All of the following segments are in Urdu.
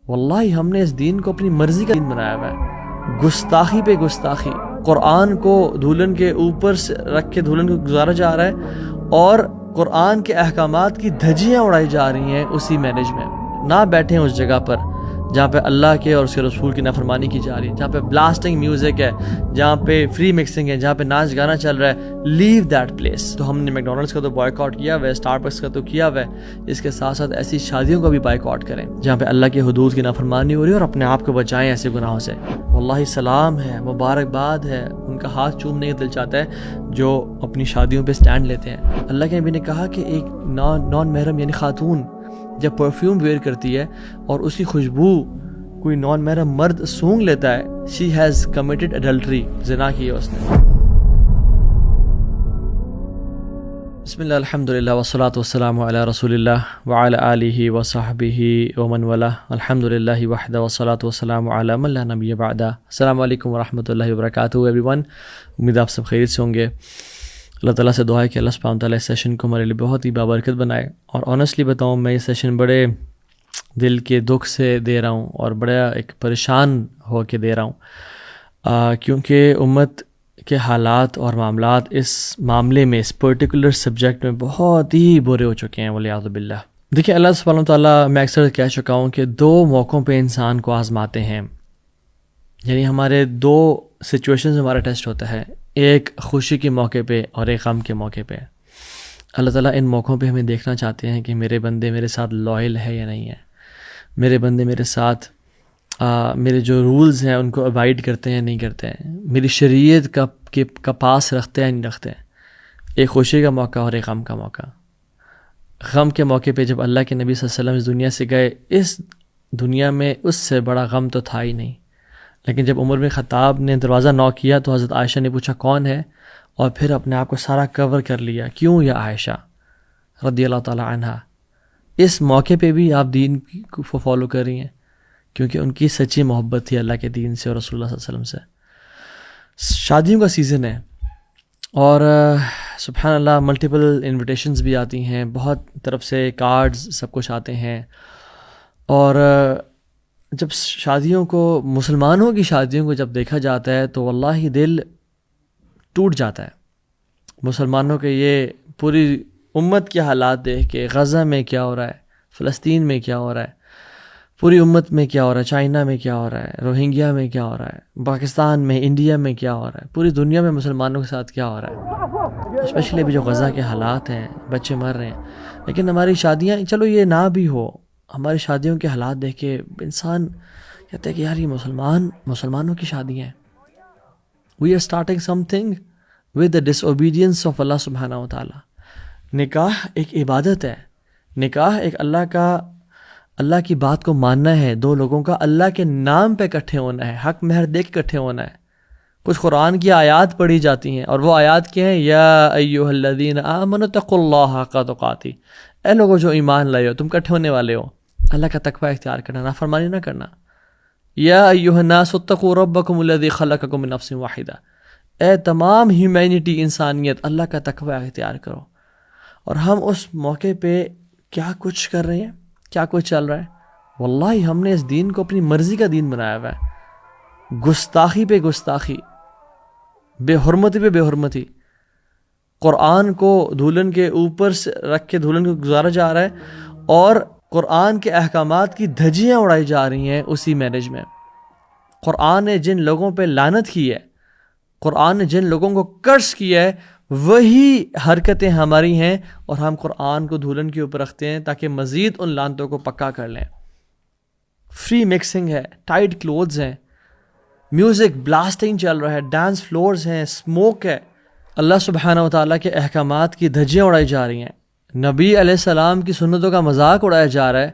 واللہ ہم نے اس دین کو اپنی مرضی کا دین بنایا ہوا ہے، گستاخی پہ گستاخی، قرآن کو دھولن کے اوپر سے رکھ کے دھولن کو گزارا جا رہا ہے، اور قرآن کے احکامات کی دھجیاں اڑائی جا رہی ہیں اسی مینج میں۔ نہ بیٹھیں اس جگہ پر جہاں پہ اللہ کے اور اس کے رسول کی نافرمانی کی جا رہی ہے، جہاں پہ بلاسٹنگ میوزک ہے، جہاں پہ فری مکسنگ ہے، جہاں پہ ناچ گانا چل رہا ہے۔ Leave that place. تو ہم نے میک ڈونلڈس کا تو بائیک آؤٹ کیا ہوا ہے، اسٹار بکس کا تو کیا ہوا ہے، اس کے ساتھ ساتھ ایسی شادیوں کا بھی بائیک آؤٹ کریں جہاں پہ اللہ کے حدود کی نافرمانی ہو رہی ہے، اور اپنے آپ کو بچائیں ایسے گناہوں سے۔ واللہ سلام ہے، مبارکباد ہے، ان کا ہاتھ چومنے کا دل چاہتا ہے جو اپنی شادیوں پہ سٹینڈ لیتے ہیں۔ اللہ کے نبی نے کہا کہ ایک نان محرم یعنی خاتون جب پرفیوم ویئر کرتی ہے اور اس کی خوشبو کوئی نان محرم مرد سونگ لیتا ہے، she has committed adultery، زنا کی ہے اس نے۔ بسم اللہ الحمدللہ والصلاة والسلام علی رسول اللہ وعلی آلہ وصحبہ ومن والاه، الحمدللہ وحدہ والصلاة والسلام علی من لا نبی بعدہ۔ السلام علیکم ورحمۃ اللہ وبرکاتہ ایوری ون، امید آپ سب خیریت سے ہوں گے۔ اللہ تعالیٰ سے دعا ہے کہ اللہ سبحانہ تعالیٰ اس سیشن کو ہمارے لیے بہت ہی بابرکت بنائے، اور آنیسٹلی بتاؤں میں یہ سیشن بڑے دل کے دکھ سے دے رہا ہوں اور بڑا ایک پریشان ہو کے دے رہا ہوں، کیونکہ امت کے حالات اور معاملات اس معاملے میں، اس پرٹیکولر سبجیکٹ میں بہت ہی برے ہو چکے ہیں والعیاذ باللہ۔ دیکھیں، اللہ سبحانہ تعالیٰ، میں اکثر کہہ چکا ہوں کہ دو موقعوں پہ انسان کو آزماتے ہیں، یعنی ہمارے دو سچویشنز ہمارا ٹیسٹ ہوتا ہے، ایک خوشی کے موقع پہ اور ایک غم کے موقع پہ۔ اللہ تعالیٰ ان موقعوں پہ ہمیں دیکھنا چاہتے ہیں کہ میرے بندے میرے ساتھ لائل ہے یا نہیں ہے، میرے بندے میرے ساتھ میرے جو رولز ہیں ان کو ابائڈ کرتے ہیں نہیں کرتے ہیں، میری شریعت کا پاس رکھتے ہیں نہیں رکھتے ہیں۔ ایک خوشی کا موقع اور ایک غم کا موقع۔ غم کے موقع پہ جب اللہ کے نبی صلی اللہ علیہ وسلم اس دنیا سے گئے، اس دنیا میں اس سے بڑا غم تو تھا ہی نہیں، لیکن جب عمر بن خطاب نے دروازہ نوک کیا تو حضرت عائشہ نے پوچھا کون ہے، اور پھر اپنے آپ کو سارا کور کر لیا، کیوں یا عائشہ رضی اللہ تعالی عنہا۔ اس موقع پہ بھی آپ دین کو فالو کر رہی ہیں، کیونکہ ان کی سچی محبت تھی اللہ کے دین سے اور رسول اللہ صلی اللہ علیہ وسلم سے۔ شادیوں کا سیزن ہے، اور سبحان اللہ ملٹیپل انویٹیشنز بھی آتی ہیں، بہت طرف سے کارڈز سب کچھ آتے ہیں، اور جب شادیوں کو، مسلمانوں کی شادیوں کو جب دیکھا جاتا ہے تو واللہ دل ٹوٹ جاتا ہے۔ مسلمانوں کے یہ پوری امت کے حالات دیکھ کے، غزہ میں کیا ہو رہا ہے، فلسطین میں کیا ہو رہا ہے، پوری امت میں کیا ہو رہا ہے، چائنا میں کیا ہو رہا ہے، روہنگیا میں کیا ہو رہا ہے، پاکستان میں، انڈیا میں کیا ہو رہا ہے، پوری دنیا میں مسلمانوں کے ساتھ کیا ہو رہا ہے، اسپیشلی ابھی جو غزہ کے حالات ہیں، بچے مر رہے ہیں۔ لیکن ہماری شادیاں، چلو یہ نہ بھی ہو، ہماری شادیوں کے حالات دیکھ کے انسان کہتا ہے کہ یار یہ مسلمانوں کی شادیاں ہیں۔ We are starting something with the disobedience of Allah سبحانہ و تعالیٰ۔ نکاح ایک عبادت ہے، نکاح ایک اللہ کی بات کو ماننا ہے، دو لوگوں کا اللہ کے نام پہ اکٹھے ہونا ہے، حق مہر دے کے اکٹھے ہونا ہے۔ کچھ قرآن کی آیات پڑھی جاتی ہیں، اور وہ آیات کیا ہیں؟ یا ایھا الذین آمنوا اتقوا اللہ حق تقاتہ، اے لوگوں جو ایمان لائے ہو، تم اکٹھے ہونے والے ہو، اللہ کا تقوی اختیار کرنا، نافرمانی نہ کرنا۔ یا ایھا الناس اتقوا ربکم الذی خلقکم من نفس واحدہ، اے تمام ہیومینٹی، انسانیت، اللہ کا تقوی اختیار کرو۔ اور ہم اس موقع پہ کیا کچھ کر رہے ہیں، کیا کچھ چل رہا ہے؟ واللہ ہم نے اس دین کو اپنی مرضی کا دین بنایا ہوا ہے، گستاخی پہ گستاخی، بے حرمتی پہ بے حرمتی، قرآن کو دھولن کے اوپر سے رکھ کے دھولن کو گزارا جا رہا ہے، اور قرآن کے احکامات کی دھجیاں اڑائی جا رہی ہیں اسی میرج میں۔ قرآن نے جن لوگوں پہ لعنت کی ہے، قرآن نے جن لوگوں کو کرس کیا ہے، وہی حرکتیں ہماری ہیں، اور ہم قرآن کو دھولن کے اوپر رکھتے ہیں تاکہ مزید ان لعنتوں کو پکا کر لیں۔ فری مکسنگ ہے، ٹائٹ کلوتھز ہیں، میوزک بلاسٹنگ چل رہا ہے، ڈانس فلورز ہیں، اسموک ہے، اللہ سبحانہ و تعالیٰ کے احکامات کی دھجیاں اڑائی جا رہی ہیں، نبی علیہ السلام کی سنتوں کا مذاق اڑایا جا رہا ہے،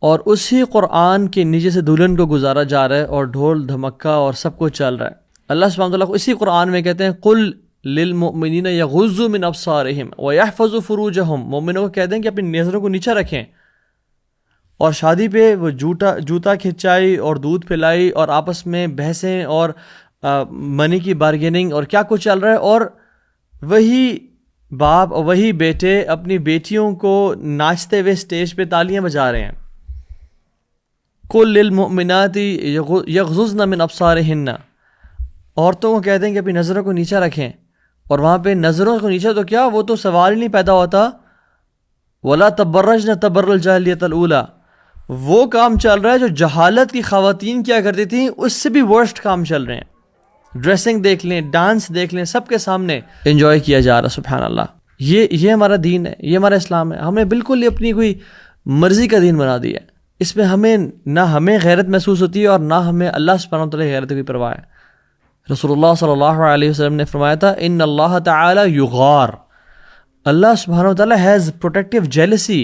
اور اسی قرآن کے نیچے سے دلہن کو گزارا جا رہا ہے، اور ڈھول دھمکا اور سب کچھ چل رہا ہے۔ اللہ سبحانہ تعالیٰ کو اسی قرآن میں کہتے ہیں قل للمؤمنین یغضوا من ابصارہم ویحفظوا فروجہم، مومنوں کو کہتے ہیں کہ اپنی نظروں کو نیچا رکھیں، اور شادی پہ وہ جوتا کھچائی اور دودھ پلائی اور آپس میں بحثیں اور منی کی بارگیننگ اور کیا کچھ چل رہا ہے، اور وہی باپ اور وہی بیٹے اپنی بیٹیوں کو ناچتے ہوئے اسٹیج پہ تالیاں بجا رہے ہیں، قل للمؤمنات یغضضن من ابصارہن، عورتوں کو کہتے ہیں کہ اپنی نظروں کو نیچے رکھیں، اور وہاں پہ نظروں کو نیچے تو کیا، وہ تو سوال ہی نہیں پیدا ہوتا. ولا تبرجن تبرج الجاہلیۃ الاولی، وہ کام چل رہا ہے جو جہالت کی خواتین کیا کرتی تھیں اس سے بھی ورسٹ کام چل رہے ہیں. ڈریسنگ دیکھ لیں، ڈانس دیکھ لیں، سب کے سامنے انجوائے کیا جا رہا. سبحان اللہ. یہ ہمارا دین ہے، یہ ہمارا اسلام ہے. ہم نے بالکل اپنی کوئی مرضی کا دین بنا دیا ہے. اس میں نہ ہمیں غیرت محسوس ہوتی ہے اور نہ ہمیں اللہ سبحانہ و تعالیٰ غیرت کی پرواہ ہے. رسول اللہ صلی اللہ علیہ وسلم نے فرمایا تھا ان اللہ تعالی یغار، اللہ سبحانہ و تعالیٰ ہیز پروٹیکٹیو جیلسی.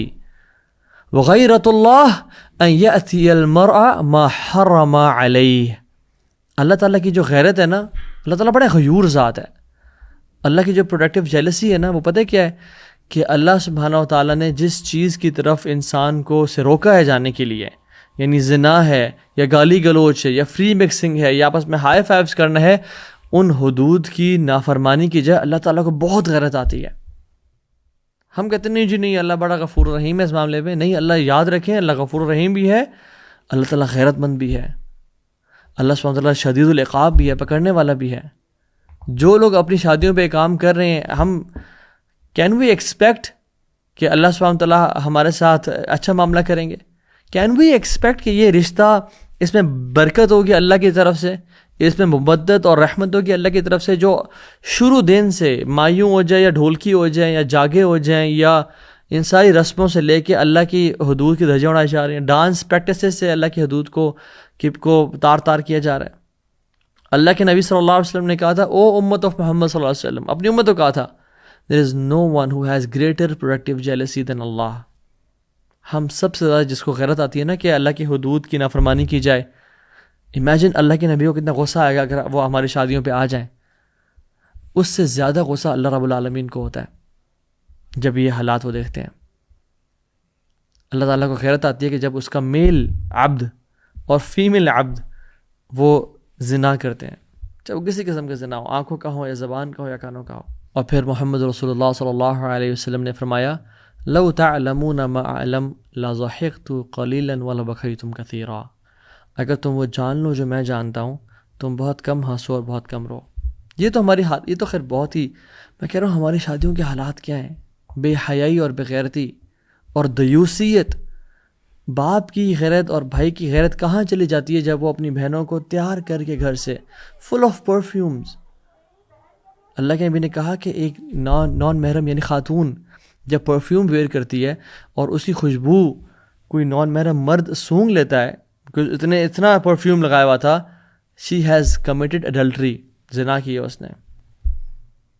وغیرت اللہ ان یأتی المرء ما حرم علیہ، اللہ تعالیٰ کی جو غیرت ہے نا، اللہ تعالیٰ بڑے غیور ذات ہے. اللہ کی جو پروٹیکٹیو جیلسی ہے نا، وہ پتہ کیا ہے کہ اللہ سبحانہ و تعالیٰ نے جس چیز کی طرف انسان کو سے روکا ہے جانے کے لیے، یعنی زنا ہے یا گالی گلوچ ہے یا فری مکسنگ ہے یا آپس میں ہائی فائیوز کرنا ہے، ان حدود کی نافرمانی کی جائے اللہ تعالیٰ کو بہت غیرت آتی ہے. ہم کہتے نہیں جی نہیں، اللہ بڑا غفور رحیم ہے اس معاملے میں. نہیں، اللہ یاد رکھیں، اللہ غفور رحیم بھی ہے، اللہ تعالیٰ غیرت مند بھی ہے، اللہ سبحانہ وتعالیٰ شدید العقاب بھی ہے، پکڑنے والا بھی ہے. جو لوگ اپنی شادیوں پہ کام کر رہے ہیں، ہم کین وی ایکسپیکٹ کہ اللہ سبحانہ وتعالیٰ ہمارے ساتھ اچھا معاملہ کریں گے؟ کین وی ایکسپیکٹ کہ یہ رشتہ اس میں برکت ہوگی اللہ کی طرف سے، اس میں مبدت اور رحمت ہوگی اللہ کی طرف سے، جو شروع دن سے مایوں ہو جائے یا ڈھولکی ہو جائیں یا جاگے ہو جائیں یا ان ساری رسموں سے لے کے اللہ کی حدود کی دھجیاں اڑائی جا رہی ہیں، ڈانس پریکٹسز سے اللہ کی حدود کو تار تار کیا جا رہا ہے. اللہ کے نبی صلی اللہ علیہ وسلم نے کہا تھا، او امت آف محمد صلی اللہ علیہ وسلم، اپنی امت کو کہا تھا there is no one who has greater protective jealousy than Allah. ہم سب سے زیادہ جس کو غیرت آتی ہے نا کہ اللہ کی حدود کی نافرمانی کی جائے. امیجن اللہ کے نبی کو کتنا غصہ آئے گا اگر وہ ہماری شادیوں پہ آ جائیں. اس سے زیادہ غصہ اللہ رب العالمین کو ہوتا ہے جب یہ حالات وہ دیکھتے ہیں. اللہ تعالیٰ کو غیرت آتی ہے کہ جب اس کا میل عبد اور فیمیل عبد وہ زنا کرتے ہیں، چاہے وہ کسی قسم کا زنا ہو، آنکھوں کا ہو یا زبان کا ہو یا کانوں کا ہو. اور پھر محمد رسول اللہ صلی اللہ علیہ وسلم نے فرمایا لو تعلمون ما اعلم لضحكت قليلا ولبكيتم كثيرا، اگر تم وہ جان لو جو میں جانتا ہوں تم بہت کم ہنسو اور بہت کم رو. یہ تو ہماری یہ تو خیر بہت ہی، میں کہہ رہا ہوں ہماری شادیوں کے حالات کیا ہیں. بے حیائی اور بغیرتی اور دیوسیت. باپ کی غیرت اور بھائی کی غیرت کہاں چلی جاتی ہے جب وہ اپنی بہنوں کو تیار کر کے گھر سے فل آف پرفیومز. اللہ کے نبی نے کہا کہ ایک نان محرم یعنی خاتون جب پرفیوم ویئر کرتی ہے اور اسی خوشبو کوئی نان محرم مرد سونگھ لیتا ہے، اتنا پرفیوم لگایا ہوا تھا، شی ہیز کمیٹڈ ایڈلٹری، زنا کی ہے اس نے.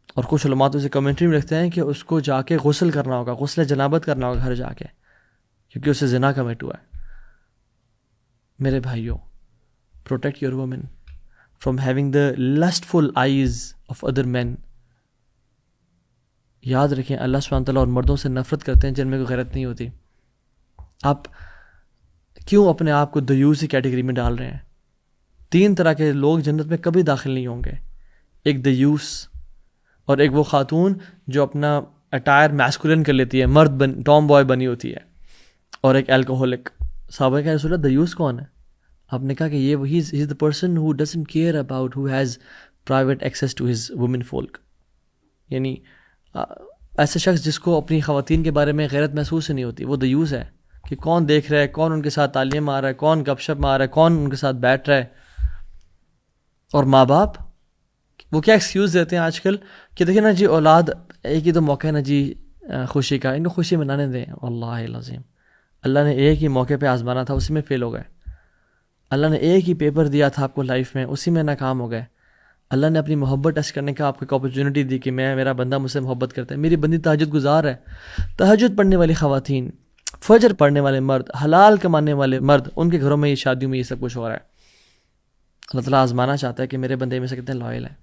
اور کچھ علماء تو اسے کمنٹری میں لکھتے ہیں کہ اس کو جا کے غسل کرنا ہوگا، غسل جنابت کرنا ہوگا گھر جا کے، کیونکہ اسے زنا کمٹ ہوا ہے. میرے بھائیوں، protect your women from having the lustful eyes of other men. یاد رکھیں اللہ سبحانہ تعالیٰ اور مردوں سے نفرت کرتے ہیں جن میں کوئی غیرت نہیں ہوتی. آپ کیوں اپنے آپ کو دیوس کی کیٹیگری میں ڈال رہے ہیں؟ 3 طرح کے لوگ جنت میں کبھی داخل نہیں ہوں گے. ایک دیوس، اور ایک وہ خاتون جو اپنا اٹائر میسکولن کر لیتی ہے، ٹام بوائے بنی ہوتی ہے، اور ایک الکوہولک. صحابہ کہ رسول اللہ دیوس کون ہے؟ آپ نے کہا کہ یہ وہی is the person who doesn't care about, who has private access to his women folk. یعنی ایسے شخص جس کو اپنی خواتین کے بارے میں غیرت محسوس ہی نہیں ہوتی، وہ دیوس ہے. کہ کون دیکھ رہا ہے، کون ان کے ساتھ تالیاں مار رہا ہے، کون گپ شپ مار رہا ہے، کون ان کے ساتھ بیٹھ رہا ہے. اور ماں باپ وہ کیا ایکسکیوز دیتے ہیں آج کل کہ دیکھیں نا جی اولاد، ایک ہی تو موقع ہے نا جی خوشی کا، ان کو خوشی منانے دیں. واللہ العظیم اللہ نے ایک ہی موقع پہ آزمانا تھا، اسی میں فیل ہو گئے. اللہ نے ایک ہی پیپر دیا تھا آپ کو لائف میں، اسی میں ناکام ہو گئے. اللہ نے اپنی محبت ٹیسٹ کرنے کا آپ کو ایک اپرچونٹی دی کہ میرا بندہ مجھ سے محبت کرتا ہے، میری بندی تہجد گزار ہے. تہجد پڑھنے والی خواتین، فجر پڑھنے والے مرد، حلال کمانے والے مرد، ان کے گھروں میں یہ شادیوں میں یہ سب کچھ ہو رہا ہے. اللہ تعالیٰ آزمانا چاہتا ہے کہ میرے بندے میں سے کتنے لائل ہیں.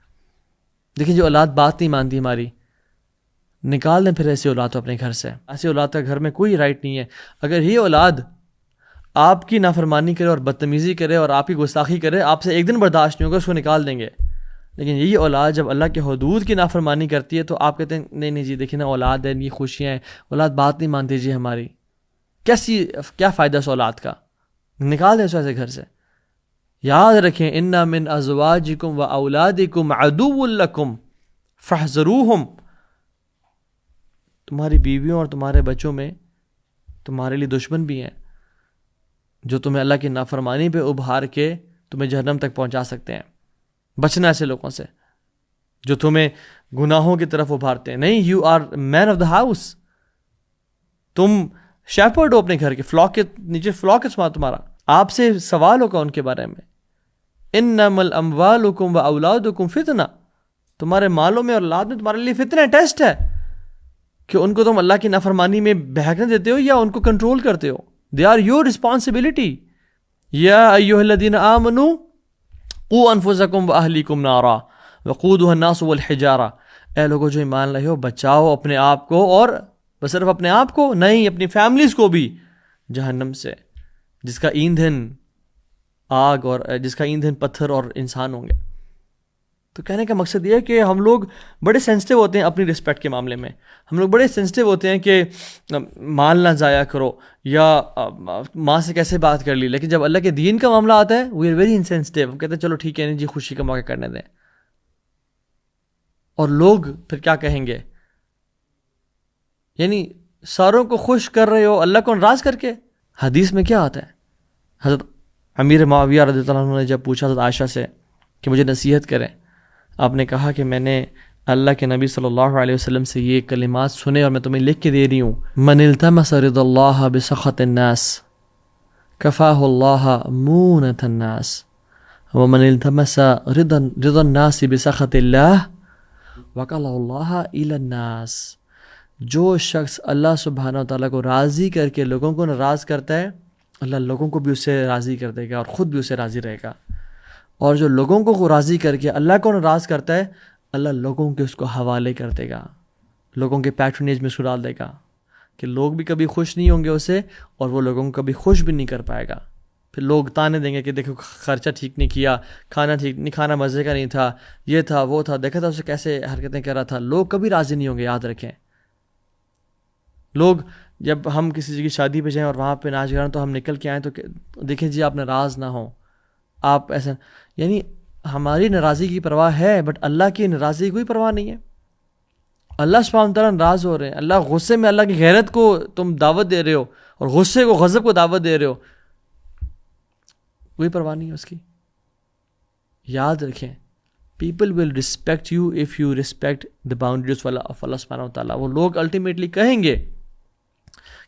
دیکھیں جو اولاد بات نہیں مانتی ہماری، نکال دیں پھر ایسی اولاد تو اپنے گھر سے. ایسی اولاد کا گھر میں کوئی رائٹ نہیں ہے. اگر یہ اولاد آپ کی نافرمانی کرے اور بدتمیزی کرے اور آپ کی گستاخی کرے، آپ سے ایک دن برداشت نہیں ہوگا، اس کو نکال دیں گے. لیکن یہی اولاد جب اللہ کے حدود کی نافرمانی کرتی ہے تو آپ کہتے ہیں نہیں جی دیکھیں نا اولاد ہے، یہ خوشیاں ہیں، اولاد بات نہیں مانتی جی ہماری. کیا فائدہ اس اولاد کا؟ نکال دیں ایسے گھر سے. یاد رکھیں اِنَّ مِنْ أَزْوَاجِكُمْ وَأَوْلَادِكُمْ عَدُوٌّ لَكُمْ فَاحْذَرُوهُمْ. تمہاری بیویوں اور تمہارے بچوں میں تمہارے لیے دشمن بھی ہیں جو تمہیں اللہ کی نافرمانی پہ ابھار کے تمہیں جہنم تک پہنچا سکتے ہیں. بچنا ایسے لوگوں سے جو تمہیں گناہوں کی طرف ابھارتے ہیں. نہیں, you are man of the house, تم شیپرڈ ہو اپنے گھر کے, فلاک کے نیچے فلاک ہے تمہارا, آپ سے سوال ہوگا ان کے بارے میں. انما الاموالکم واولادکم فتنہ, تمہارے مالوں میں اور اولاد میں تمہارے لیے فتنہ ہے, ٹیسٹ ہے کہ ان کو تم اللہ کی نافرمانی میں بہکنے دیتے ہو یا ان کو کنٹرول کرتے ہو. They are your responsibility. یا ایھا الذین آمنوا قوا انفسکم واہلیکم نارا وقودها الناس والحجارہ. اے لوگوں جو ایمان لائے ہو, بچاؤ اپنے آپ کو, اور بس صرف اپنے آپ کو نہیں, اپنی فیملیز کو بھی جہنم سے, جس کا ایندھن آگ اور جس کا ایندھن پتھر اور انسان ہوں گے. تو کہنے کا مقصد یہ ہے کہ ہم لوگ بڑے سینسٹیو ہوتے ہیں اپنی رسپیکٹ کے معاملے میں. ہم لوگ بڑے سینسٹیو ہوتے ہیں کہ مال نہ ضائع کرو یا ماں سے کیسے بات کر لی, لیکن جب اللہ کے دین کا معاملہ آتا ہے وی آر ویری انسینسٹیو. ہم کہتے ہیں چلو ٹھیک ہے نہیں جی, خوشی کا موقع کرنے دیں. اور لوگ پھر کیا کہیں گے, یعنی ساروں کو خوش کر رہے ہو اللہ کو ناراض کر کے. حدیث میں کیا آتا ہے, حضرت امیر معاویہ رضی اللہ عنہ نے جب پوچھا حضرت عائشہ سے کہ مجھے نصیحت کریں, آپ نے کہا کہ میں نے اللہ کے نبی صلی اللہ علیہ وسلم سے یہ کلمات سنے اور میں تمہیں لکھ کے دے رہی ہوں. من التمس رضا اللہ بسخط الناس کفاہ اللہ مونۃ الناس ومن التمس رضا الناس بسخط اللہ وکلہ اللہ الی الناس. جو شخص اللہ سبحانہ و تعالیٰ کو راضی کر کے لوگوں کو ناراض کرتا ہے, اللہ لوگوں کو بھی اس سے راضی کر دے گا اور خود بھی اسے راضی رہے گا. اور جو لوگوں کو راضی کر کے اللہ کو ناراض کرتا ہے, اللہ لوگوں کے اس کو حوالے کر دے گا, لوگوں کے پیٹرنیج میں اس کو ڈال دے گا کہ لوگ بھی کبھی خوش نہیں ہوں گے اسے اور وہ لوگوں کو کبھی خوش بھی نہیں کر پائے گا. پھر لوگ تانے دیں گے کہ دیکھو خرچہ ٹھیک نہیں کیا, کھانا ٹھیک نہیں, کھانا مزے کا نہیں تھا, یہ تھا وہ تھا, دیکھا تھا اسے کیسے حرکتیں کر رہا تھا. لوگ کبھی راضی نہیں ہوں گے, یاد رکھیں. لوگ جب ہم کسی کی شادی پہ جائیں اور وہاں پہ ناچ گانا تو ہم نکل کے آئیں تو دیکھیں جی آپ ناراض نہ ہوں, آپ ایسا, یعنی ہماری ناراضی کی پرواہ ہے بٹ اللہ کی ناراضی کی کوئی پرواہ نہیں ہے. اللہ سبحانہ وتعالیٰ ناراض ہو رہے ہیں, اللہ غصے میں, اللہ کی غیرت کو تم دعوت دے رہے ہو اور غصے کو, غضب کو دعوت دے رہے ہو, کوئی پرواہ نہیں ہے اس کی. یاد رکھیں people will respect you if you respect the boundaries of اللہ سبحانہ وتعالیٰ. وہ لوگ الٹیمیٹلی کہیں گے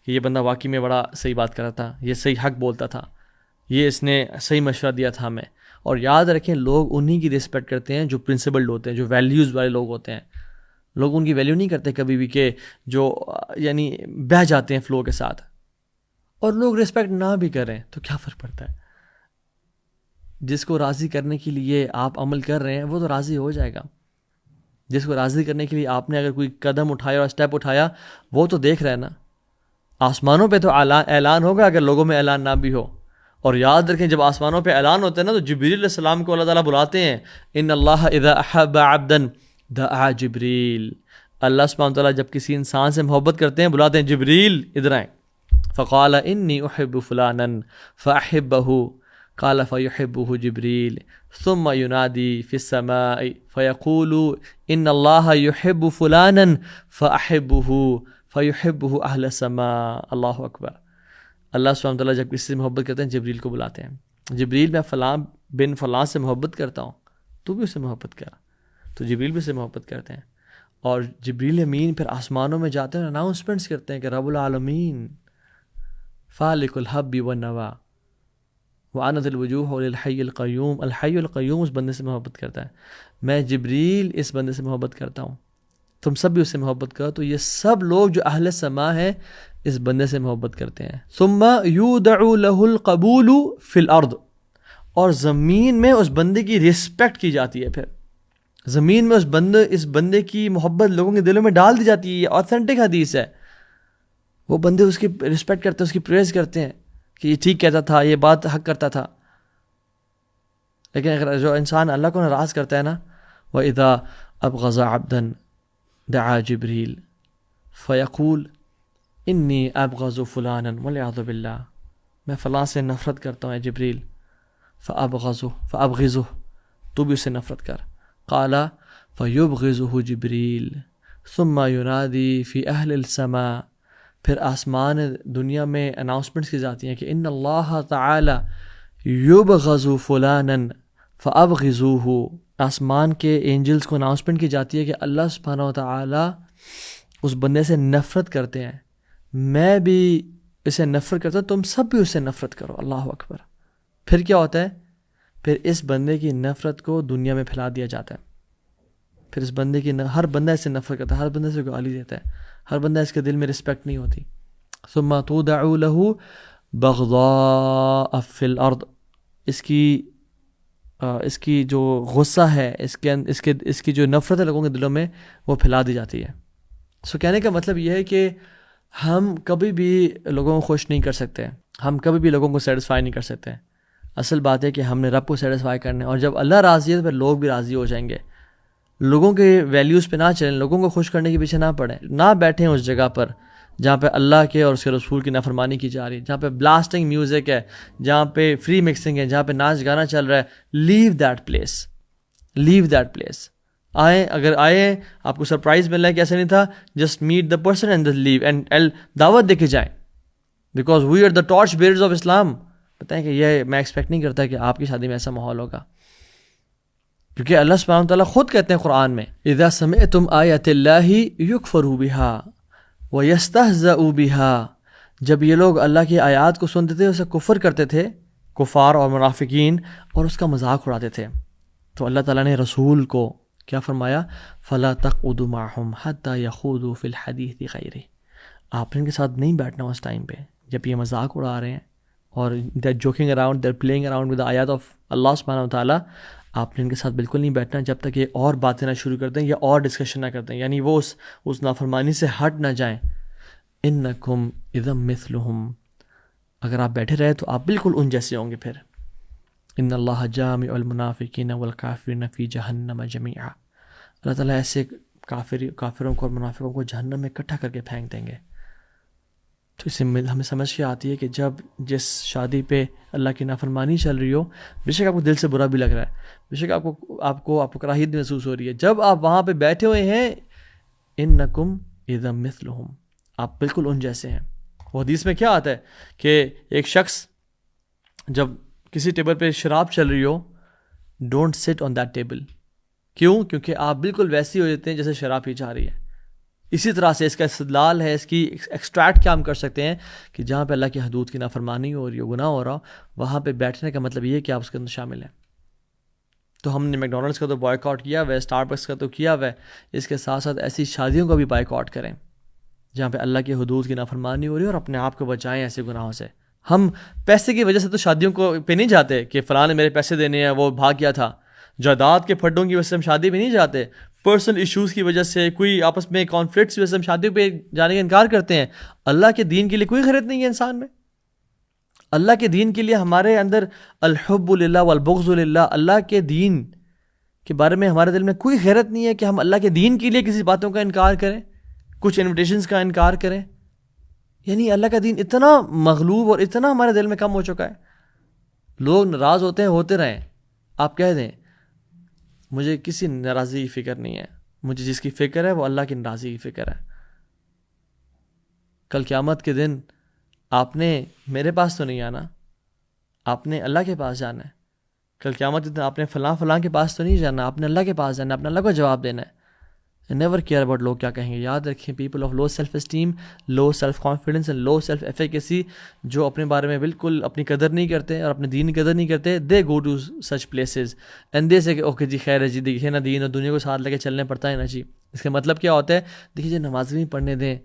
کہ یہ بندہ واقعی میں بڑا صحیح بات کر رہا تھا, یہ صحیح حق بولتا تھا, یہ اس نے صحیح مشورہ دیا تھا ہمیں. اور یاد رکھیں لوگ انہی کی رسپیکٹ کرتے ہیں جو پرنسپلڈ ہوتے ہیں, جو ویلیوز والے لوگ ہوتے ہیں. لوگ ان کی ویلیو نہیں کرتے کبھی بھی کہ جو یعنی بہہ جاتے ہیں فلو کے ساتھ. اور لوگ رسپیکٹ نہ بھی کریں تو کیا فرق پڑتا ہے, جس کو راضی کرنے کے لیے آپ عمل کر رہے ہیں وہ تو راضی ہو جائے گا. جس کو راضی کرنے کے لیے آپ نے اگر کوئی قدم اٹھایا اور اسٹیپ اٹھایا وہ تو دیکھ رہے ہیں نا. آسمانوں پہ تو اعلان ہوگا اگر لوگوں میں اعلان نہ بھی ہو. اور یاد رکھیں جب آسمانوں پہ اعلان ہوتا ہے نا تو جبریل علیہ السلام کو اللہ تعالیٰ بلاتے ہیں. ان اللہ اذا احب عبدا دعا جبریل. اللہ سبحانہ تعالیٰ جب کسی انسان سے محبت کرتے ہیں بلاتے ہیں جبریل ادھر آئیں. فقال انی احب فلانا فاحبہ قال فیحبہ جبریل ثم ینادی فی السماء فیقول ان اللہ یحب فلانا فاحبہ فیحبہ اہل السماء. اللہ اکبر. اللہ سبحانہ تعالیٰ جب کسی سے محبت کرتے ہیں جبریل کو بلاتے ہیں, جبریل میں فلاں بن فلاں سے محبت کرتا ہوں, تو بھی اس سے محبت کر. تو جبریل بھی اس سے محبت کرتے ہیں. اور جبریل امین پھر آسمانوں میں جاتے ہیں, اناؤنسمنٹس کرتے ہیں کہ رب العالمین فالق الحب والنوا وعنت الوجوہ للحی القیوم. الحی القیوم اس بندے سے محبت کرتا ہے. میں جبریل اس بندے سے محبت کرتا ہوں, تم سب بھی اس سے محبت کرو. تو یہ سب لوگ جو اہل سما ہیں اس بندے سے محبت کرتے ہیں. ثم یودع له القبول فی الارض. اور زمین میں اس بندے کی رسپیکٹ کی جاتی ہے. پھر زمین میں اس بندے کی محبت لوگوں کے دلوں میں ڈال دی جاتی ہے. یہ اوتھینٹک حدیث ہے. وہ بندے اس کی رسپیکٹ کرتے ہیں, اس کی پریز کرتے ہیں کہ یہ ٹھیک کہتا تھا, یہ بات حق کرتا تھا. لیکن اگر جو انسان اللہ کو ناراض کرتا ہے نا, وَإِذَا أَبْغَضَ عَبْدًا دعا جبریل فیقول انی ابغض فلانا والعیاذ باللہ. میں فلاں سے نفرت کرتا ہوں اے جبریل، فابغضہ تو بھی اس سے نفرت کر. قال فیبغضہ جبریل ثم ینادی فی اہل السماء، پھر آسمان دنیا میں اناؤنسمنٹس کی جاتی ہیں کہ ان اللہ تعالی یبغض فلانا فابغضوہ. آسمان کے اینجلز کو اناؤنسمنٹ کی جاتی ہے کہ اللہ سبحانہ و تعالی اس بندے سے نفرت کرتے ہیں، میں بھی اسے نفرت کرتا ہوں، تم سب بھی اس سے نفرت کرو. اللہ اکبر. پھر کیا ہوتا ہے؟ پھر اس بندے کی نفرت کو دنیا میں پھیلا دیا جاتا ہے. پھر اس بندے کی ہر بندہ اس سے نفرت کرتا ہے، ہر بندہ سے گالی دیتا ہے، ہر بندہ اس کے دل میں رسپیکٹ نہیں ہوتی. ثم تودع له بغضاء فی الارض، اس کی جو غصہ ہے، اس کی جو نفرت ہے لوگوں کے دلوں میں، وہ پھیلا دی جاتی ہے. سو کہنے کا مطلب یہ ہے کہ ہم کبھی بھی لوگوں کو خوش نہیں کر سکتے، ہم کبھی بھی لوگوں کو سیٹسفائی نہیں کر سکتے. اصل بات ہے کہ ہم نے رب کو سیٹسفائی کرنا ہے، اور جب اللہ راضی ہے تو پھر لوگ بھی راضی ہو جائیں گے. لوگوں کے ویلیوز پہ نہ چلیں، لوگوں کو خوش کرنے کے پیچھے نہ پڑیں، نہ بیٹھیں اس جگہ پر جہاں پہ اللہ کے اور اس کے رسول کی نافرمانی کی جا رہی ہے، جہاں پہ بلاسٹنگ میوزک ہے، جہاں پہ فری مکسنگ ہے، جہاں پہ ناچ گانا چل رہا ہے. Leave that place, leave that place. اگر آئے آپ کو سرپرائز مل رہا ہے کہ ایسا نہیں تھا، just meet the person and leave and دعوت دے کے جائیں، because we are the torch bearers of Islam. بتائیں کہ یہ میں ایکسپیکٹ نہیں کرتا کہ آپ کی شادی میں ایسا ماحول ہوگا، کیونکہ اللہ سبحانہ وتعالیٰ خود کہتے ہیں قرآن میں اذا سمعتم آیات اللہ یکفر بها ویستہزأ بها، جب یہ لوگ اللہ کی آیات کو سنتے تھے اسے کفر کرتے تھے، کفار اور منافقین، اور اس کا مذاق اڑاتے تھے، تو اللہ تعالیٰ نے رسول کو کیا فرمایا؟ فلا تقعدوا معهم حتى يخوضوا في الحديث غيره، آپ نے ان کے ساتھ نہیں بیٹھنا اس ٹائم پہ جب یہ مذاق اڑا رہے ہیں اور they're joking around, they're playing around with the ayat of اللہ سبحانہ و تعالیٰ. آپ نے ان کے ساتھ بالکل نہیں بیٹھنا جب تک یہ اور باتیں نہ شروع کر دیں یا اور ڈسکشن نہ کرتے ہیں، یعنی وہ اس نافرمانی سے ہٹ نہ جائیں. انکم اذا مثلہم، اگر آپ بیٹھے رہے تو آپ بالکل ان جیسے ہوں گے. پھر ان اللہ جامع المنافقین والکافرین فی جہنم جمیعا، اللہ تعالیٰ ایسے کافروں کو اور منافقوں کو جہنم میں اکٹھا کر کے پھینک دیں گے. تو اس سے ہمیں سمجھ کے آتی ہے کہ جب جس شادی پہ اللہ کی نافرمانی چل رہی ہو، بے شک آپ کو دل سے برا بھی لگ رہا ہے، بے شک آپ کو کراہیت بھی محسوس ہو رہی ہے، جب آپ وہاں پہ بیٹھے ہوئے ہیں انکم اذا مثلہم، آپ بالکل ان جیسے ہیں. وہ حدیث میں کیا آتا ہے کہ ایک شخص جب کسی ٹیبل پہ شراب چل رہی ہو، ڈونٹ سٹ آن دیٹ ٹیبل. کیوں؟ کیونکہ آپ بالکل ویسی ہو جاتے ہیں جیسے شراب پی جا رہی ہے. اسی طرح سے اس کا استدلال ہے، اس کی ایکسٹریکٹ کیا ہم کر سکتے ہیں کہ جہاں پہ اللہ کی حدود کی نافرمانی ہو رہی ہو، گناہ ہو رہا ہو، وہاں پہ بیٹھنے کا مطلب یہ ہے کہ آپ اس کے اندر شامل ہیں. تو ہم نے میک ڈونلڈس کا تو بائیک آؤٹ کیا ہوا ہے، اسٹار بکس کا تو کیا ہوا ہے، اس کے ساتھ ساتھ ایسی شادیوں کا بھی بائیک آؤٹ کریں جہاں پہ اللہ کی حدود کی نافرمانی ہو رہی ہے، اور اپنے آپ کو بچائیں ایسے گناہوں سے. ہم پیسے کی وجہ سے تو شادیوں کو پہ نہیں جاتے کہ فلاں نے میرے پیسے دینے ہیں، وہ بھاگ گیا تھا. جائیداد کے پھڈوں کی وجہ سے ہم شادی پہ نہیں جاتے، پرسنل ایشوز کی وجہ سے، کوئی آپس میں کانفلکٹس کی وجہ سے ہم شادیوں پہ جانے کا انکار کرتے ہیں. اللہ کے دین کے لیے کوئی خیرت نہیں ہے انسان میں. اللہ کے دین کے لیے ہمارے اندر الحب للہ والبغض للہ، اللہ کے دین کے بارے میں ہمارے دل میں کوئی خیرت نہیں ہے کہ ہم اللہ کے دین کے لیے کسی باتوں کا انکار کریں، کچھ انویٹیشنز کا انکار کریں. یعنی اللہ کا دین اتنا مغلوب اور اتنا ہمارے دل میں کم ہو چکا ہے. لوگ ناراض ہوتے ہیں، ہوتے رہیں، آپ کہہ دیں مجھے کسی ناراضی کی فکر نہیں ہے، مجھے جس کی فکر ہے وہ اللہ کی ناراضی کی فکر ہے. کل قیامت کے دن آپ نے میرے پاس تو نہیں آنا، آپ نے اللہ کے پاس جانا ہے. کل قیامت کے دن آپ نے فلاں کے پاس تو نہیں جانا، آپ نے اللہ کے پاس جانا ہے، اپنے اللہ کو جواب دینا ہے. نیور کیئر اباؤٹ لوگ کیا کہیں گے. یاد رکھیں people of low self esteem, low self confidence and low self efficacy, جو اپنے بارے میں بالکل اپنی قدر نہیں کرتے اور اپنے دین کی قدر نہیں کرتے، they go to such places and they say okay جی خیر ہے جی، دیکھیے نا دین اور دنیا کو ساتھ لے کے چلنے پڑتا ہے نا جی. اس کا مطلب کیا ہوتا ہے؟ دیکھیے جی نماز بھی پڑھنے دیں،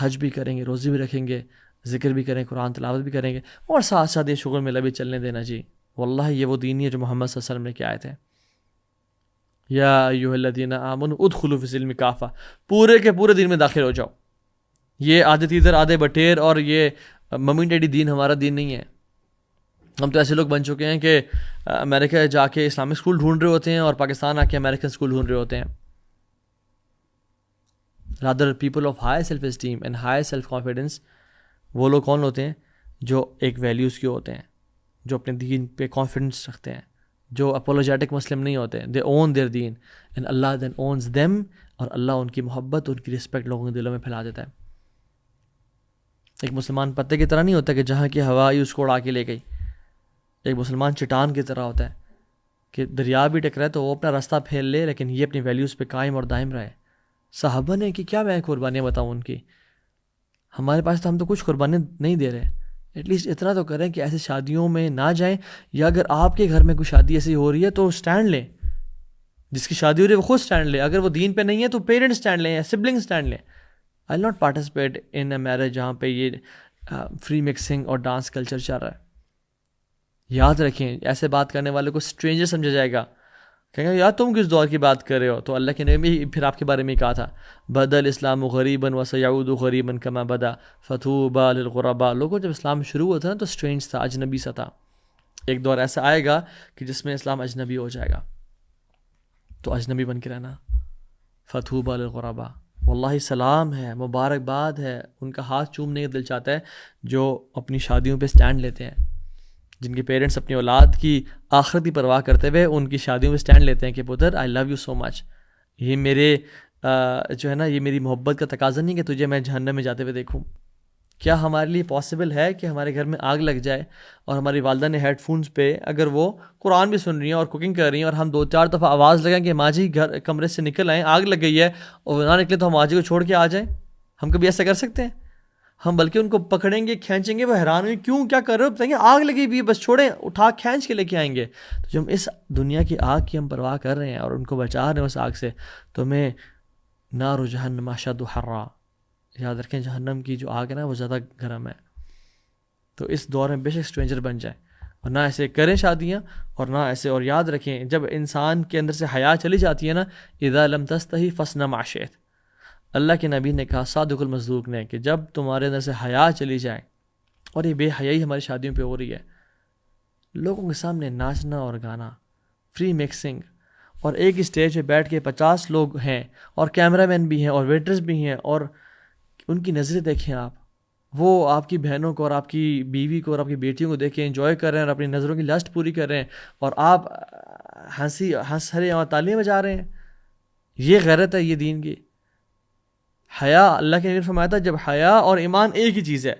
حج بھی کریں گے، روزی بھی رکھیں گے، ذکر بھی کریں، قرآن تلاوت بھی کریں گے، اور ساتھ ساتھ یہ شغل میں بھی چلنے دینا جی. واللہ یہ وہ دین ہی ہے جو محمد صلی اللہ علیہ وسلم نے کیا آئے تھے. یا ایھا الذین آمنوا ادخلوا فی السلم کافہ، پورے کے پورے دین میں داخل ہو جاؤ. یہ آدھے تیتر آدھے بٹیر اور یہ ممی ڈیڈی دین ہمارا دین نہیں ہے. ہم تو ایسے لوگ بن چکے ہیں کہ امریکہ جا کے اسلامک اسکول ڈھونڈ رہے ہوتے ہیں اور پاکستان آ کے امریکن اسکول ڈھونڈ رہے ہوتے ہیں. Rather people of high self esteem and high self confidence وہ لوگ کون ہوتے ہیں جو ایک ویلیوز کے ہوتے ہیں, جو اپنے دین پہ کانفیڈنس رکھتے ہیں, جو اپولوجیٹک مسلم نہیں ہوتے, دے اون دیئر دین اینڈ اللہ دین اونز دیم, اور اللہ ان کی محبت, ان کی رسپیکٹ لوگوں کے دلوں میں پھیلا دیتا ہے. ایک مسلمان پتے کی طرح نہیں ہوتا کہ جہاں کی ہوا آئی اس کو اڑا کے لے گئی. ایک مسلمان چٹان کی طرح ہوتا ہے کہ دریا بھی ٹکرائے تو وہ اپنا راستہ پھیل لے, لیکن یہ اپنی ویلیوز پہ قائم اور دائم رہے. صحابہ نے کہ کیا میں قربانیاں بتاؤں ان کی, ہمارے پاس تو ہم تو کچھ قربانیاں نہیں دے رہے. ایٹ لیسٹ اتنا تو کریں کہ ایسے شادیوں میں نہ جائیں, یا اگر آپ کے گھر میں کوئی شادی ایسی ہو رہی ہے تو اسٹینڈ لیں. جس کی شادی ہو رہی ہے وہ خود اسٹینڈ لے, اگر وہ دین پہ نہیں ہے تو پیرنٹس اسٹینڈ لیں یا سبلنگ اسٹینڈ لیں. I will not participate in a marriage جہاں پہ یہ فری مکسنگ اور ڈانس کلچر چل رہا ہے. یاد رکھیں, ایسے بات کرنے والے کو اسٹرینجر سمجھا جائے گا, کہیں گے یار تم کس دور کی بات کر رہے ہو. تو اللہ کے نبی پھر آپ کے بارے میں کہا تھا, بدل اسلام غریباً وسیعود غریباً کما بدا فطوبی للغرباء. لوگوں جب اسلام شروع ہوا تھا نا تو اسٹرینج تھا, اجنبی سا تھا. ایک دور ایسا آئے گا کہ جس میں اسلام اجنبی ہو جائے گا, تو اجنبی بن کے رہنا. فطوبی للغرباء, واللہ سلام ہے, مبارکباد ہے, ان کا ہاتھ چومنے کا دل چاہتا ہے جو اپنی شادیوں پہ اسٹینڈ لیتے ہیں, جن کے پیرنٹس اپنی اولاد کی آخرت کی پرواہ کرتے ہوئے ان کی شادیوں میں اسٹینڈ لیتے ہیں کہ پتر آئی لو یو سو مچ, یہ میرے جو ہے نا یہ میری محبت کا تقاضا نہیں کہ تجھے میں جہنم میں جاتے ہوئے دیکھوں. کیا ہمارے لیے پاسبل ہے کہ ہمارے گھر میں آگ لگ جائے اور ہماری والدہ نے ہیڈ فونس پہ اگر وہ قرآن بھی سن رہی ہیں اور کوکنگ کر رہی ہیں, اور ہم 2-4 دفعہ آواز لگائیں کہ ماں جی گھر کمرے سے نکل آئیں, آگ لگ گئی ہے, اور نہ نکلے تو ہم ماں جی کو چھوڑ کے آ جائیں؟ ہم کبھی ایسا کر سکتے ہیں؟ ہم بلکہ ان کو پکڑیں گے, کھینچیں گے, وہ حیران ہوئی کیوں کیا کر رہے ہو, بتائیں گے آگ لگی بھی بس چھوڑیں, اٹھا کھینچ کے لے کے آئیں گے. تو جب ہم اس دنیا کی آگ کی ہم پرواہ کر رہے ہیں اور ان کو بچا رہے ہیں اس آگ سے, تو ہمیں نار جہنم اشد حرا, یاد رکھیں جہنم کی جو آگ ہے نا وہ زیادہ گرم ہے. تو اس دور میں بے شک اسٹرینجر بن جائیں, اور نہ ایسے کریں شادیاں, اور نہ ایسے. اور یاد رکھیں جب انسان کے اندر سے حیا چلی جاتی ہے نا, اذا لم تستحی فاصنع ما شئت, اللہ کے نبی نے کہا صادق المصدوق نے کہ جب تمہارے اندر سے حیا چلی جائے, اور یہ بے حیائی ہماری شادیوں پہ ہو رہی ہے, لوگوں کے سامنے ناچنا اور گانا, فری مکسنگ, اور ایک ہی اسٹیج پہ بیٹھ کے 50 لوگ ہیں اور کیمرہ مین بھی ہیں اور ویٹرز بھی ہیں, اور ان کی نظریں دیکھیں آپ, وہ آپ کی بہنوں کو اور آپ کی بیوی کو اور آپ کی بیٹیوں کو دیکھ کے انجوائے کر رہے ہیں اور اپنی نظروں کی لسٹ پوری کر رہے ہیں, اور آپ ہنس رہے ہیں اور تالیاں بجا رہے ہیں. یہ غیرت ہے, یہ دین کی حیا. اللہ کے نبی نے فرمایا تھا جب حیا اور ایمان ایک ہی چیز ہے,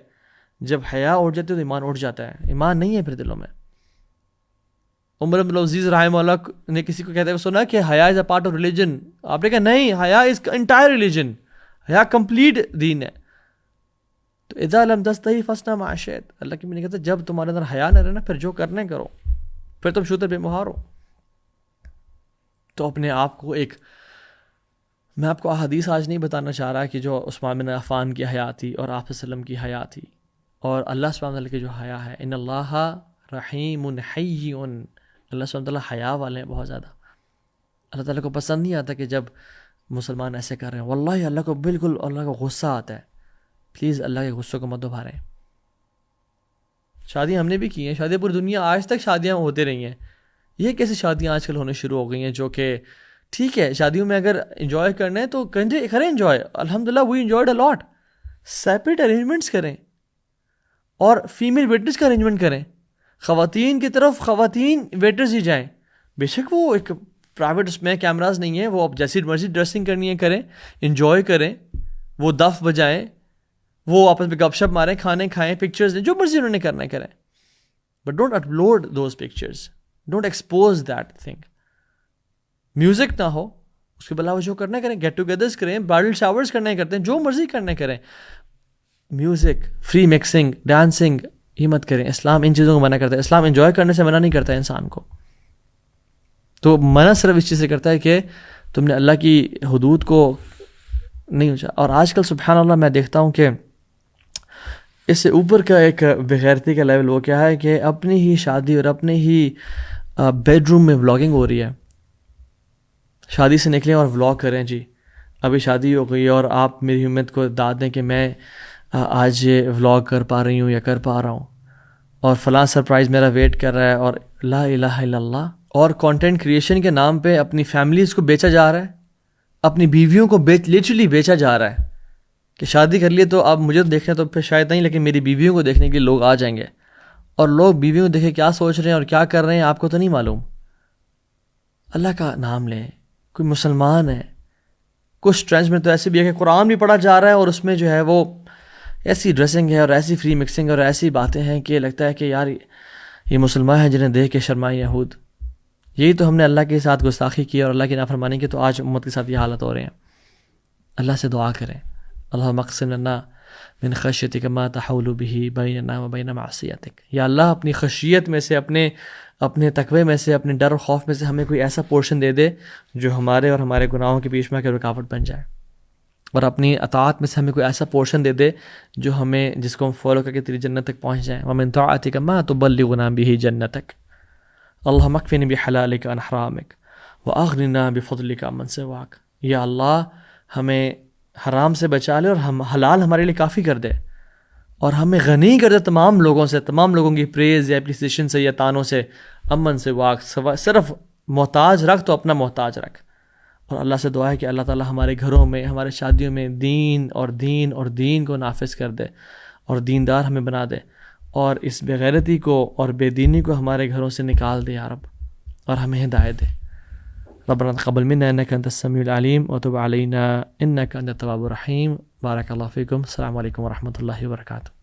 جب حیا اٹھ جاتی ہے تو ایمان اٹھ جاتا ہے, ایمان نہیں ہے پھر دلوں میں. عمر بن عبدالعزیز رحمہ اللہ نے کسی کو کہتے ہوئے سنا کہ حیا از اے پارٹ آف ریلیجن, آپ نے کہا نہیں, حیا از انٹائر ریلیجن, حیا کمپلیٹ دین ہے. تو اذا لم تستحی فاصنع ما شئت, اللہ کے نبی نے کہتا جب تمہارے اندر حیا نہ رہے نا, پھر جو کرنا ہے کرو, پھر تم شوتر بے مہار ہو. تو اپنے آپ کو ایک, میں آپ کو احادیث آج نہیں بتانا چاہ رہا کہ جو عثمان بن عفان کی حیا تھی اور آپ صلی اللہ علیہ وسلم کی حیا تھی, اور اللہ سبحانہ وتعالیٰ کی جو حیا ہے, ان اللہ رحیم حی, اللہ سبحانہ وتعالیٰ حیا والے ہیں بہت زیادہ. اللہ تعالیٰ کو پسند نہیں آتا کہ جب مسلمان ایسے کر رہے ہیں, واللہ اللہ کو بالکل, اللہ کو غصہ آتا ہے. پلیز اللہ کے غصے کو مت ابھاریں. شادیاں ہم نے بھی کی ہیں, شادیاں پوری دنیا آج تک شادیاں ہوتے رہی ہیں. یہ کیسی شادیاں آج کل ہونے شروع ہو گئی ہیں جو کہ ٹھیک ہے, شادیوں میں اگر انجوائے کرنا ہے تو کریں انجوائے, الحمدللہ وی انجوائڈ اے لاٹ. سیپریٹ ارینجمنٹس کریں اور فیمیل ویٹرز کا ارینجمنٹ کریں, خواتین کی طرف خواتین ویٹرز ہی جائیں. بے شک وہ ایک پرائیویٹ اس میں کیمراز نہیں ہیں, وہ اب جیسی مرضی ڈریسنگ کرنی ہے کریں, انجوائے کریں, وہ دف بجائیں, وہ آپس میں گپ شپ ماریں, کھانے کھائیں, پکچرز لیں, جو مرضی انہوں نے کرنا ہے کریں, but don't upload those pictures, don't expose that thing. Music نہ ہو, اس کے علاوہ جو کرنا ہے کریں, گیٹ ٹوگیدرز کریں, برائڈل شاورز کرنا کرتے ہیں, جو مرضی کرنا کریں. میوزک, فری مکسنگ, ڈانسنگ یہ مت کریں. اسلام ان چیزوں کو منع کرتا ہے. اسلام انجوائے کرنے سے منع نہیں کرتا ہے انسان کو, تو منع صرف اس چیز سے کرتا ہے کہ تم نے اللہ کی حدود کو نہیں اونچا. اور آج کل سبحان اللہ میں دیکھتا ہوں کہ اس سے اوپر کا ایک بغیرتی کا لیول وہ کیا ہے کہ اپنی ہی شادی اور اپنے ہی بیڈ روم میں ولاگنگ ہو رہی ہے. شادی سے نکلیں اور ولاگ کریں, جی ابھی شادی ہو گئی اور آپ میری ہمت کو داد دیں کہ میں آج یہ ولاگ کر پا رہی ہوں یا کر پا رہا ہوں, اور فلاں سرپرائز میرا ویٹ کر رہا ہے, اور لا الہ الا اللہ. اور کانٹینٹ کریشن کے نام پہ اپنی فیملیز کو بیچا جا رہا ہے, اپنی بیویوں کو لٹرلی بیچا جا رہا ہے. کہ شادی کر لیے تو اب مجھے تو دیکھنا تو پھر شاید نہیں، لیکن میری بیویوں کو دیکھنے کے لیے لوگ آ جائیں گے، اور لوگ بیویوں کو دیکھے کیا سوچ رہے ہیں اور کیا کر رہے ہیں آپ کو تو نہیں معلوم۔ اللہ کا نام لیں، کوئی مسلمان ہے، کچھ ٹرینڈز میں تو ایسے بھی ہے کہ قرآن بھی پڑھا جا رہا ہے اور اس میں جو ہے وہ ایسی ڈریسنگ ہے اور ایسی فری مکسنگ اور ایسی باتیں ہیں کہ لگتا ہے کہ یار یہ مسلمان ہیں جنہیں دیکھ کے شرمائے یہود۔ یہی تو ہم نے اللہ کے ساتھ گستاخی کی اور اللہ کی نافرمانی کی، تو آج امت کے ساتھ یہ حالت ہو رہے ہیں۔ اللہ سے دعا کریں، اللہم اقسم لنا من خشیتک ما تحول به بیننا و بین معصیتک، یا اللہ اپنی خشیت میں سے، اپنے تقوی میں سے، اپنے ڈر و خوف میں سے ہمیں کوئی ایسا پورشن دے دے جو ہمارے اور ہمارے گناہوں کے بیچ میں کہ رکاوٹ بن جائے، اور اپنی اطاعت میں سے ہمیں کوئی ایسا پورشن دے دے جو ہمیں، جس کو ہم فالو کر کے تیری جنت تک پہنچ جائیں۔ ومن طاعتک ما تبلغنا به جنتک، اللہم اکفنی بحلالک عن حرامک واغننا بفضلک عمن سواک، یا اللہ ہمیں حرام سے بچا لے اور ہم حلال ہمارے لیے کافی کر دے، اور ہمیں غنی کر دے تمام لوگوں سے، تمام لوگوں کی پریز یا اپریسیشن سے یا تانوں سے، امن سے واق، صرف محتاج رکھ تو اپنا محتاج رکھ۔ اور اللہ سے دعا ہے کہ اللہ تعالی ہمارے گھروں میں، ہمارے شادیوں میں دین کو نافذ کر دے اور دیندار ہمیں بنا دے، اور اس بغیرتی کو اور بے دینی کو ہمارے گھروں سے نکال دے یا رب، اور ہمیں ہدایت دے۔ ربنا تقبل منا انك انت السميع العليم وتب علينا انك انت التواب الرحيم۔ بارك الله فيكم، السلام عليكم ورحمة الله وبركاته۔